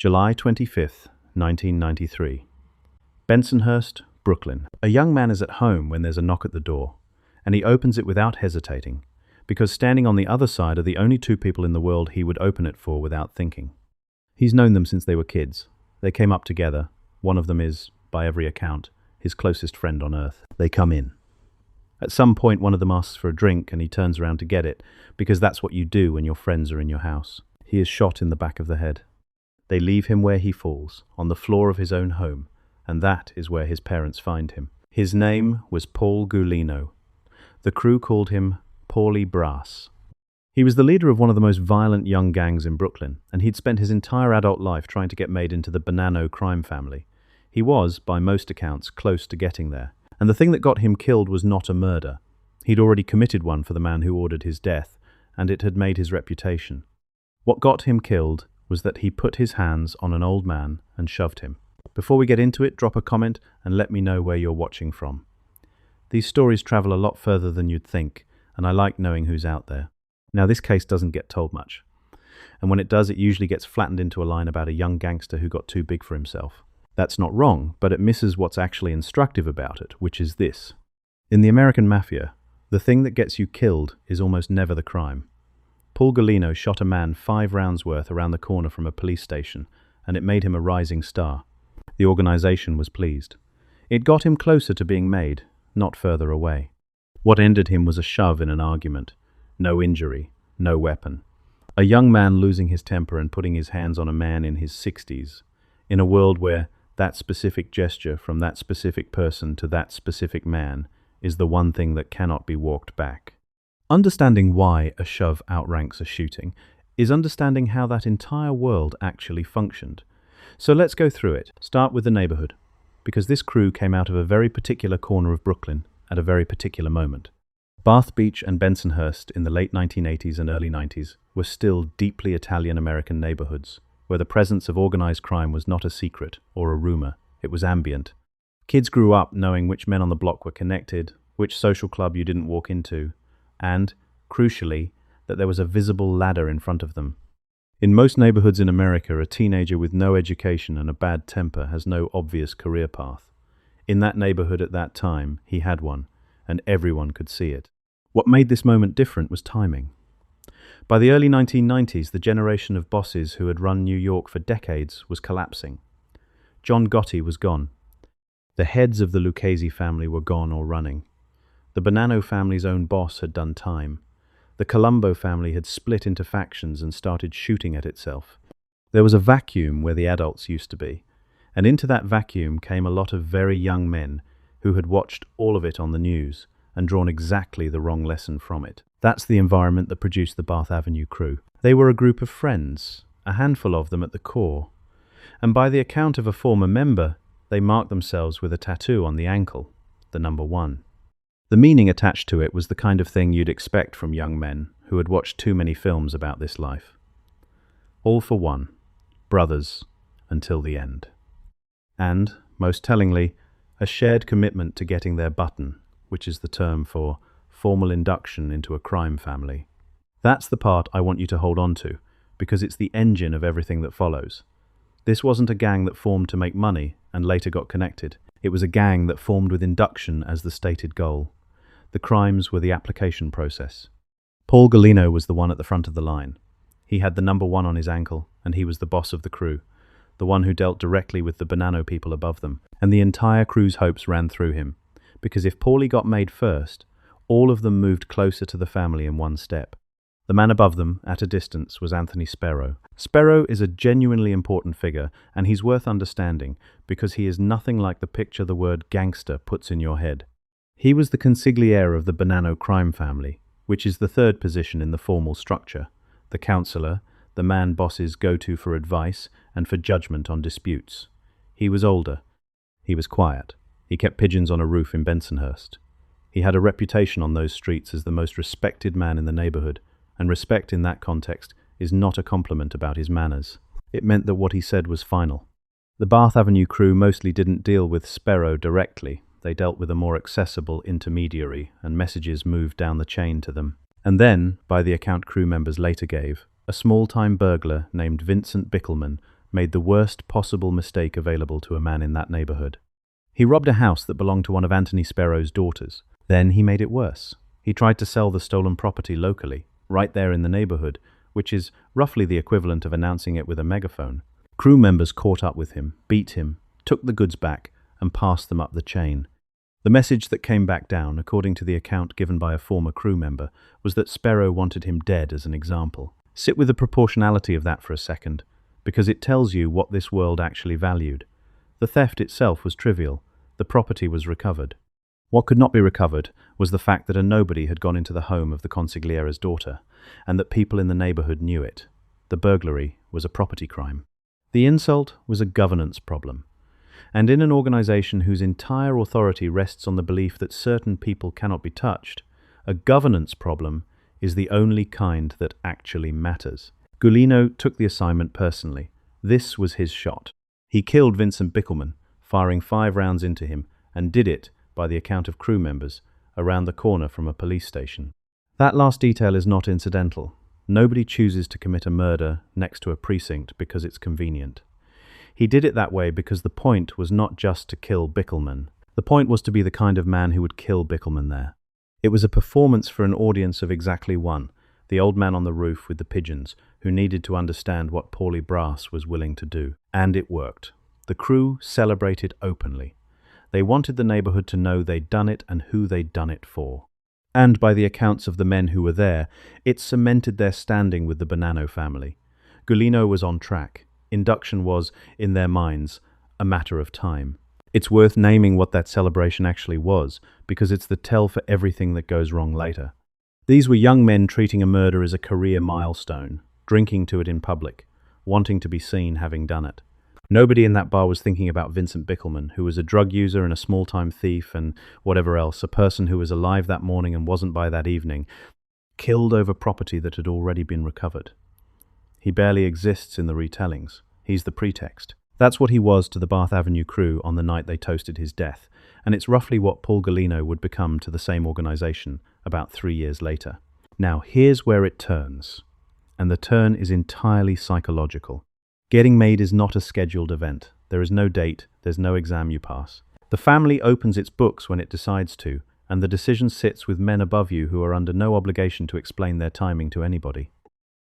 July 25th, 1993. Bensonhurst, Brooklyn. A young man is at home when there's a knock at the door, and he opens it without hesitating, because standing on the other side are the only two people in the world he would open it for without thinking. He's known them since they were kids. They came up together. One of them is, by every account, his closest friend on earth. They come in. At some point, one of them asks for a drink, and he turns around to get it, because that's what you do when your friends are in your house. He is shot in the back of the head. They leave him where he falls, on the floor of his own home, and that is where his parents find him. His name was Paul Gulino. The crew called him Paulie Brass. He was the leader of one of the most violent young gangs in Brooklyn, and he'd spent his entire adult life trying to get made into the Bonanno crime family. He was, by most accounts, close to getting there. And the thing that got him killed was not a murder. He'd already committed one for the man who ordered his death, and it had made his reputation. What got him killed was that he put his hands on an old man and shoved him. Before we get into it, drop a comment and let me know where you're watching from. These stories travel a lot further than you'd think, and I like knowing who's out there. Now, this case doesn't get told much, and when it does, it usually gets flattened into a line about a young gangster who got too big for himself. That's not wrong, but it misses what's actually instructive about it, which is this. In the American Mafia, the thing that gets you killed is almost never the crime. Paul Gulino shot a man 5 rounds worth around the corner from a police station, and it made him a rising star. The organization was pleased. It got him closer to being made, not further away. What ended him was a shove in an argument. No injury, no weapon. A young man losing his temper and putting his hands on a man in his 60s, in a world where that specific gesture from that specific person to that specific man is the one thing that cannot be walked back. Understanding why a shove outranks a shooting is understanding how that entire world actually functioned. So let's go through it. Start with the neighborhood, because this crew came out of a very particular corner of Brooklyn at a very particular moment. Bath Beach and Bensonhurst in the late 1980s and early 90s were still deeply Italian-American neighborhoods, where the presence of organized crime was not a secret or a rumor, it was ambient. Kids grew up knowing which men on the block were connected, which social club you didn't walk into, and, crucially, that there was a visible ladder in front of them. In most neighborhoods in America, a teenager with no education and a bad temper has no obvious career path. In that neighborhood at that time, he had one, and everyone could see it. What made this moment different was timing. By the early 1990s, the generation of bosses who had run New York for decades was collapsing. John Gotti was gone. The heads of the Lucchese family were gone or running. The Bonanno family's own boss had done time. The Colombo family had split into factions and started shooting at itself. There was a vacuum where the adults used to be, and into that vacuum came a lot of very young men who had watched all of it on the news and drawn exactly the wrong lesson from it. That's the environment that produced the Bath Avenue crew. They were a group of friends, a handful of them at the core, and by the account of a former member, they marked themselves with a tattoo on the ankle, the number 1. The meaning attached to it was the kind of thing you'd expect from young men who had watched too many films about this life. All for one, brothers until the end. And, most tellingly, a shared commitment to getting their button, which is the term for formal induction into a crime family. That's the part I want you to hold on to, because it's the engine of everything that follows. This wasn't a gang that formed to make money and later got connected. It was a gang that formed with induction as the stated goal. The crimes were the application process. Paul Gulino was the one at the front of the line. He had the number 1 on his ankle, and he was the boss of the crew, the one who dealt directly with the Bonanno people above them, and the entire crew's hopes ran through him, because if Paulie got made first, all of them moved closer to the family in one step. The man above them, at a distance, was Anthony Spero. Spero is a genuinely important figure, and he's worth understanding, because he is nothing like the picture the word gangster puts in your head. He was the consigliere of the Bonanno crime family, which is the 3rd position in the formal structure, the counselor, the man bosses go to for advice and for judgment on disputes. He was older. He was quiet. He kept pigeons on a roof in Bensonhurst. He had a reputation on those streets as the most respected man in the neighborhood, and respect in that context is not a compliment about his manners. It meant that what he said was final. The Bath Avenue crew mostly didn't deal with Spero directly. They dealt with a more accessible intermediary, and messages moved down the chain to them. And then, by the account crew members later gave, a small-time burglar named Vincent Bickelman made the worst possible mistake available to a man in that neighborhood. He robbed a house that belonged to one of Anthony Spero's daughters. Then he made it worse. He tried to sell the stolen property locally, right there in the neighborhood, which is roughly the equivalent of announcing it with a megaphone. Crew members caught up with him, beat him, took the goods back, and passed them up the chain. The message that came back down, according to the account given by a former crew member, was that Spero wanted him dead as an example. Sit with the proportionality of that for a second, because it tells you what this world actually valued. The theft itself was trivial. The property was recovered. What could not be recovered was the fact that a nobody had gone into the home of the consigliere's daughter, and that people in the neighborhood knew it. The burglary was a property crime. The insult was a governance problem. And in an organization whose entire authority rests on the belief that certain people cannot be touched, a governance problem is the only kind that actually matters. Gulino took the assignment personally. This was his shot. He killed Vincent Bickelman, firing 5 rounds into him, and did it, by the account of crew members, around the corner from a police station. That last detail is not incidental. Nobody chooses to commit a murder next to a precinct because it's convenient. He did it that way because the point was not just to kill Bickelman. The point was to be the kind of man who would kill Bickelman there. It was a performance for an audience of exactly one, the old man on the roof with the pigeons, who needed to understand what Paulie Brass was willing to do. And it worked. The crew celebrated openly. They wanted the neighborhood to know they'd done it and who they'd done it for. And by the accounts of the men who were there, it cemented their standing with the Bonanno family. Gulino was on track. Induction was, in their minds, a matter of time. It's worth naming what that celebration actually was, because it's the tell for everything that goes wrong later. These were young men treating a murder as a career milestone, drinking to it in public, wanting to be seen having done it. Nobody in that bar was thinking about Vincent Bickelman, who was a drug user and a small-time thief and whatever else, a person who was alive that morning and wasn't by that evening, killed over property that had already been recovered. He barely exists in the retellings. He's the pretext. That's what he was to the Bath Avenue crew on the night they toasted his death, and it's roughly what Paul Gulino would become to the same organization about 3 years later. Now, here's where it turns, and the turn is entirely psychological. Getting made is not a scheduled event. There is no date, there's no exam you pass. The family opens its books when it decides to, and the decision sits with men above you who are under no obligation to explain their timing to anybody.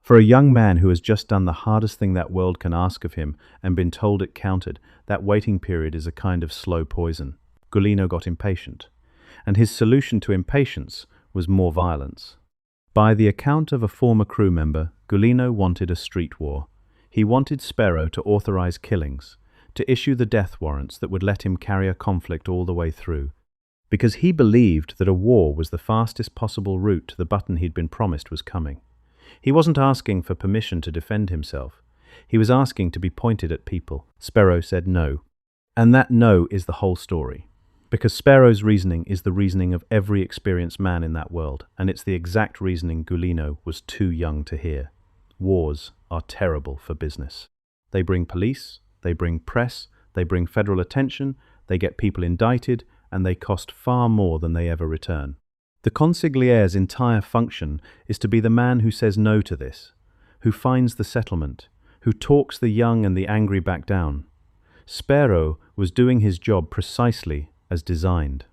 For a young man who has just done the hardest thing that world can ask of him and been told it counted, that waiting period is a kind of slow poison. Gulino got impatient, and his solution to impatience was more violence. By the account of a former crew member, Gulino wanted a street war. He wanted Spero to authorize killings, to issue the death warrants that would let him carry a conflict all the way through, because he believed that a war was the fastest possible route to the button he'd been promised was coming. He wasn't asking for permission to defend himself. He was asking to be pointed at people. Spero said no. And that no is the whole story. Because Spero's reasoning is the reasoning of every experienced man in that world, and it's the exact reasoning Gulino was too young to hear. Wars are terrible for business. They bring police, they bring press, they bring federal attention, they get people indicted, and they cost far more than they ever return. The consigliere's entire function is to be the man who says no to this, who finds the settlement, who talks the young and the angry back down. Spero was doing his job precisely as designed.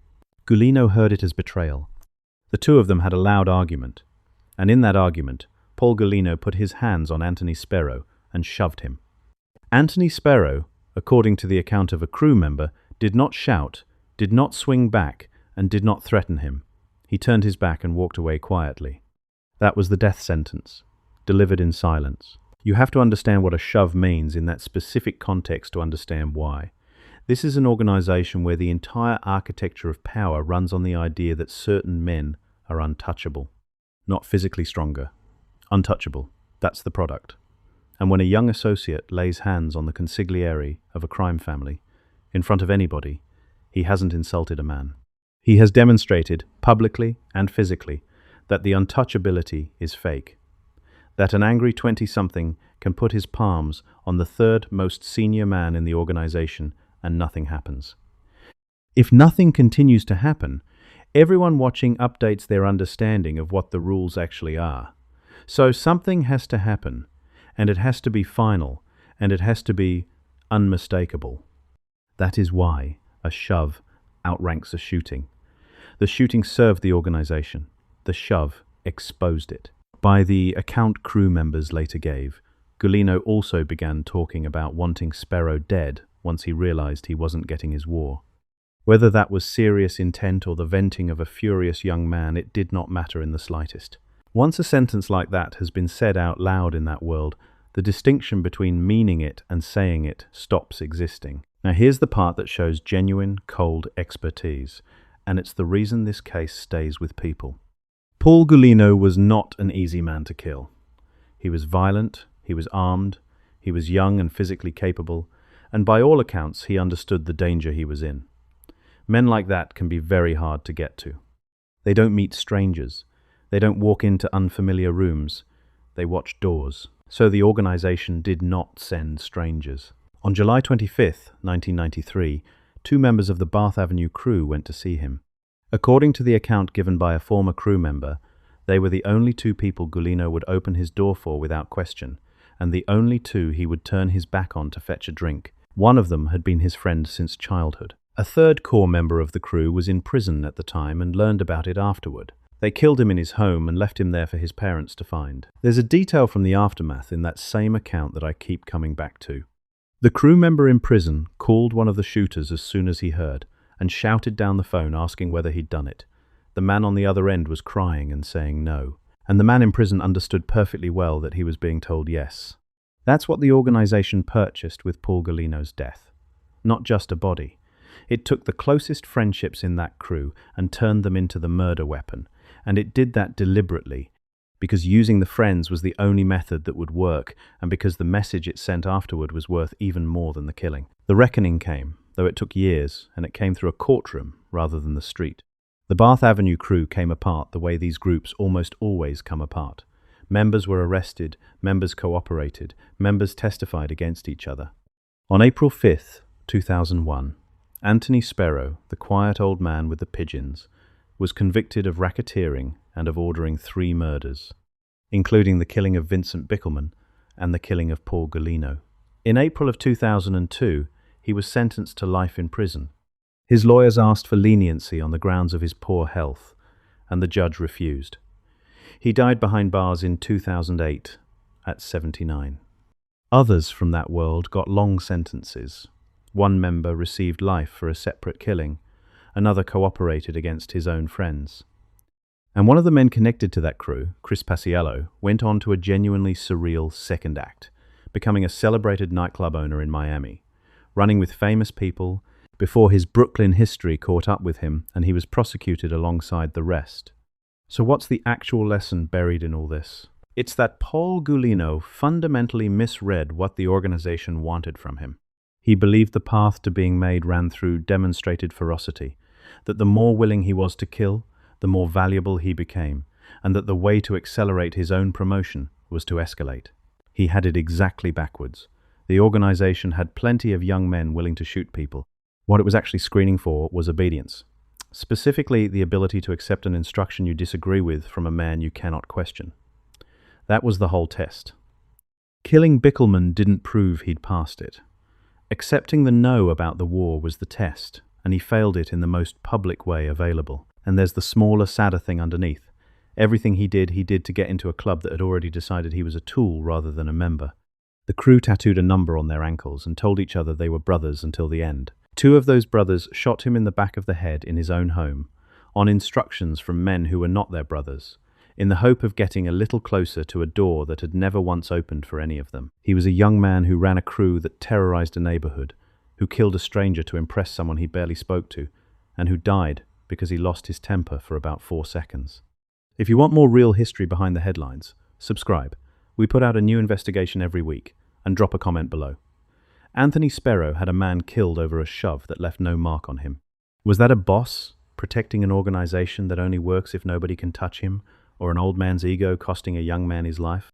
Gulino heard it as betrayal. The two of them had a loud argument, and in that argument, Paul Gulino put his hands on Anthony Spero and shoved him. Anthony Spero, according to the account of a crew member, did not shout, did not swing back, and did not threaten him. He turned his back and walked away quietly. That was the death sentence, delivered in silence. You have to understand what a shove means in that specific context to understand why. This is an organization where the entire architecture of power runs on the idea that certain men are untouchable, not physically stronger. Untouchable. That's the product. And when a young associate lays hands on the consigliere of a crime family, in front of anybody, he hasn't insulted a man. He has demonstrated, publicly and physically, that the untouchability is fake. That an angry 20-something can put his palms on the third most senior man in the organization and nothing happens. If nothing continues to happen, everyone watching updates their understanding of what the rules actually are. So something has to happen, and it has to be final, and it has to be unmistakable. That is why a shove outranks a shooting. The shooting served the organization. The shove exposed it. By the account crew members later gave, Gulino also began talking about wanting Spero dead once he realized he wasn't getting his war. Whether that was serious intent or the venting of a furious young man, it did not matter in the slightest. Once a sentence like that has been said out loud in that world, the distinction between meaning it and saying it stops existing. Now here's the part that shows genuine, cold expertise, and it's the reason this case stays with people. Paul Gulino was not an easy man to kill. He was violent, he was armed, he was young and physically capable, and by all accounts he understood the danger he was in. Men like that can be very hard to get to. They don't meet strangers. They don't walk into unfamiliar rooms. They watch doors. So the organization did not send strangers. On July 25th, 1993, 2 members of the Bath Avenue crew went to see him. According to the account given by a former crew member, they were the only 2 people Gulino would open his door for without question, and the only 2 he would turn his back on to fetch a drink. One of them had been his friend since childhood. A third core member of the crew was in prison at the time and learned about it afterward. They killed him in his home and left him there for his parents to find. There's a detail from the aftermath in that same account that I keep coming back to. The crew member in prison called one of the shooters as soon as he heard and shouted down the phone asking whether he'd done it. The man on the other end was crying and saying no, and the man in prison understood perfectly well that he was being told yes. That's what the organization purchased with Paul Gulino's death. Not just a body. It took the closest friendships in that crew and turned them into the murder weapon, and it did that deliberately, because using the friends was the only method that would work, and because the message it sent afterward was worth even more than the killing. The reckoning came, though it took years, and it came through a courtroom rather than the street. The Bath Avenue crew came apart the way these groups almost always come apart. Members were arrested, members cooperated, members testified against each other. On April 5th, 2001, Anthony Spero, the quiet old man with the pigeons, was convicted of racketeering and of ordering 3 murders, including the killing of Vincent Bickelman and the killing of Paul Gulino. In April of 2002, he was sentenced to life in prison. His lawyers asked for leniency on the grounds of his poor health, and the judge refused. He died behind bars in 2008 at 79. Others from that world got long sentences. One member received life for a separate killing. Another cooperated against his own friends. And one of the men connected to that crew, Chris Paciello, went on to a genuinely surreal second act, becoming a celebrated nightclub owner in Miami, running with famous people before his Brooklyn history caught up with him and he was prosecuted alongside the rest. So what's the actual lesson buried in all this? It's that Paul Gulino fundamentally misread what the organization wanted from him. He believed the path to being made ran through demonstrated ferocity, that the more willing he was to kill, the more valuable he became, and that the way to accelerate his own promotion was to escalate. He had it exactly backwards. The organization had plenty of young men willing to shoot people. What it was actually screening for was obedience, specifically the ability to accept an instruction you disagree with from a man you cannot question. That was the whole test. Killing Bickelman didn't prove he'd passed it. Accepting the no about the war was the test, and he failed it in the most public way available. And there's the smaller, sadder thing underneath. Everything he did to get into a club that had already decided he was a tool rather than a member. The crew tattooed a number on their ankles and told each other they were brothers until the end. 2 of those brothers shot him in the back of the head in his own home, on instructions from men who were not their brothers, in the hope of getting a little closer to a door that had never once opened for any of them. He was a young man who ran a crew that terrorized a neighborhood, who killed a stranger to impress someone he barely spoke to, and who died because he lost his temper for about 4 seconds. If you want more real history behind the headlines, subscribe. We put out a new investigation every week, and drop a comment below. Anthony Spero had a man killed over a shove that left no mark on him. Was that a boss protecting an organization that only works if nobody can touch him, or an old man's ego costing a young man his life?